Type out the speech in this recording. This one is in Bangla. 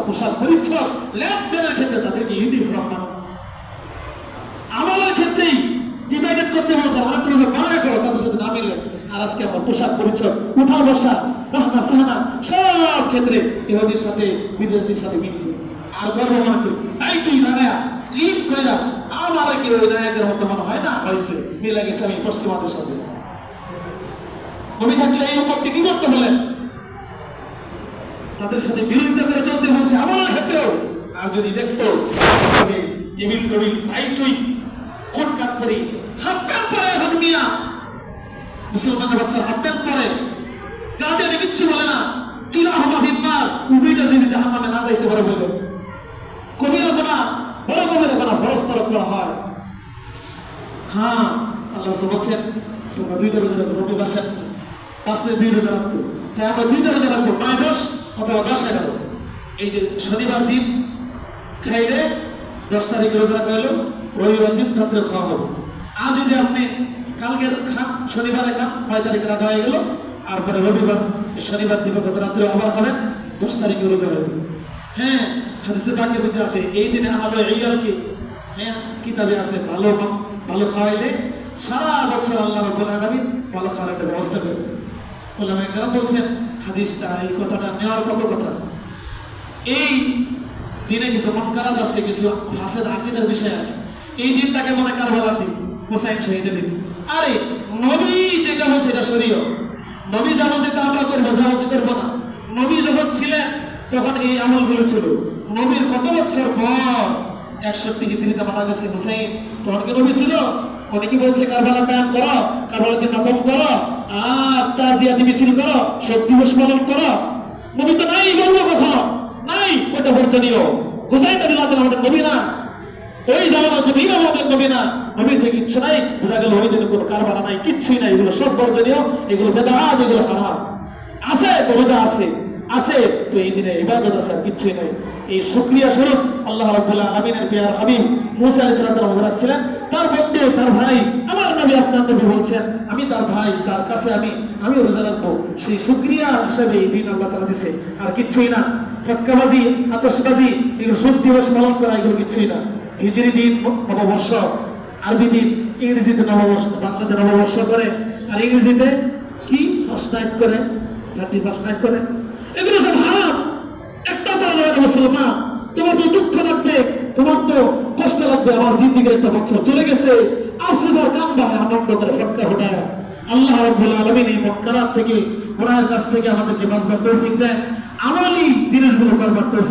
পোশাক পরিচ্ছদ, লেনদেনের ক্ষেত্রে তাদেরকে ইউনিফর্ম বানানো। আমলের ক্ষেত্রেই ডিভাইডেড করতে বলছেন, আরেকটা বলছে বাড়া করো, তাদের সাথে না মিললে। আর আজকে আমার পোশাক পরিচ্ছদ, উঠা বসা, রাহনা সাহানা সব ক্ষেত্রে ইহুদির সাথে বিদেশিদের সাথে মিল করি। আর গর্ব মনে করি, তাই তুই লাগায়া ক্লিন কইরা আমার কি ওই নায়কের মতো মনে হয় না, হয়েছে মিলে গেছে আমি পশ্চিমাদের সাথে। নবী থাকলে এই উম্মতকে কি করতে বলেন? তাদের সাথে বিরোধিতা করে চলতে বলছে আমলের ক্ষেত্রেও। আর যদি দেখতো টেবিল টেবিল টাইটুই কোট কাট পরে হাফ প্যান্ট পরে এখন মিয়া মুসলমানের বাচ্চার হাফ প্যান্ট পরে গার্ডেনে কিচ্ছু বলে না, কিলা হবা ফিতনার উভয়টা যদি জাহান্নামে না যাইছে বড় বলবে কবিরা গুনাহ বড় কবিরা গুনাহ ফরজ করা হয়। হ্যাঁ আল্লাহ বলছেন তোমরা 2টা রোজা রাখো, নবী বলেন 5 থেকে 2 রোজা রাখো। তাই আমরা 2টা রোজা রাখবো, 9-10 অথবা 10-11। এই যে শনিবার দিন খাইলে 10 তারিখে রোজা রাখা হলো, রবিবার দিন রাত্রে খাওয়া হবে। আর যদি আপনি কালকের খান, শনিবারে খান, 9 তারিখে রাখা হয়ে গেল, আর পরে রবিবার শনিবার দিবগত রাত্রে আবার খাবেন, 10 তারিখে রোজা হবে। হ্যাঁ হাদিসে পাকের মধ্যে আছে এই দিনে আহলে ইয়ালকে, হ্যাঁ কিতাবে আছে ভালো খাওয়াইলে সারা বছর আল্লাহ রাব্বুল আলামিন ভালো খাওয়ার একটা ব্যবস্থা করবে। ওলামায়ে কেরাম বলছেন হাদিসটা, এই কথাটা নেওয়ার কত কথা। এই দিনে কিছু মুনকারাত আছে, কিছু ফাসাদ আকীদার বিষয় আছে। এই দিনটাকে মনে কারবালার দিন, হুসাইন শহীদের দিন। আরে নবী যেটা বলছে এটা শরীয়ত, নবী যা বলছে তা আমরা করবো, যা বলছে করবো না। নবী যখন ছিলেন তখন এই আমলগুলো ছিল। নবীর কত বছর পর 61 হিজরিতে মারা গেছে হুসাইন, তখন কি নবী ছিল? উনি কি বলছে কারবালা কায়েম করো, কারবালার দিন মাতম করো, আর তাজিয়াতি মিছিল করো, শোক দিবস পালন করো? নবী তো নাই, বলবো কখনো নাই, ওটা বর্জনীয়। হুসাইন রাদিয়াল্লাহু তাআলা আমাদের নবী না, ওই জামানা নবী আমাদের নবী না। নবীর থেকে কিচ্ছু নাই, বোঝা গেল ওই দিনে কোনো কারবালা নাই, কিচ্ছুই নাই, এগুলো সব বর্জনীয়, এগুলো বেদাত, এগুলো হারাম। আছে তো রোজা আছে তো এই দিনে ইবাদত আছে, আর কিচ্ছুই নাই। এই শুকরিয়া স্বরূপ আল্লাহ রাব্বুল আলামিনের প্রিয় হাবিব মুসা আলাইহিস সালাম রোজা রাখছিলেন। তার বন্ধু, তার ভাই, আমার নবী আপনার নবী বলছেন আমি তার ভাই, তার কাছে আমি রোজা রাখবো। সেই শুকরিয়া হিসেবে এই দিন আল্লাহ তাআলা দিয়েছে, আর কিচ্ছুই না। ফটকাবাজি, আতশবাজি, এগুলো শোক দিবস পালন করা, এগুলো কিচ্ছুই না। হিজরি দিন নববর্ষ, আরবি দিন, ইংরেজিতে নববর্ষ, বাংলাতে নববর্ষ করে, আর ইংরেজিতে কি ফার্স্ট নাইট করে, 31st নাইট করে, এগুলো সব হারাম। একটা মুসলমান, তোমার তো দুঃখ লাগবে, তোমার তো কষ্ট লাগবে, আমার জিন্দিগির একটা বছর চলে গেছে, আফসোস আর কান্না হয়, আনন্দ করে ফটকা ফোটায়। আল্লাহ রাব্বুল আলামিন এই মুনকারাত থেকে, গুনাহের কাছ থেকে আমাদেরকে বাঁচবার তৌফিক দেন, আমলি জিনিসগুলো করবার তৌফিক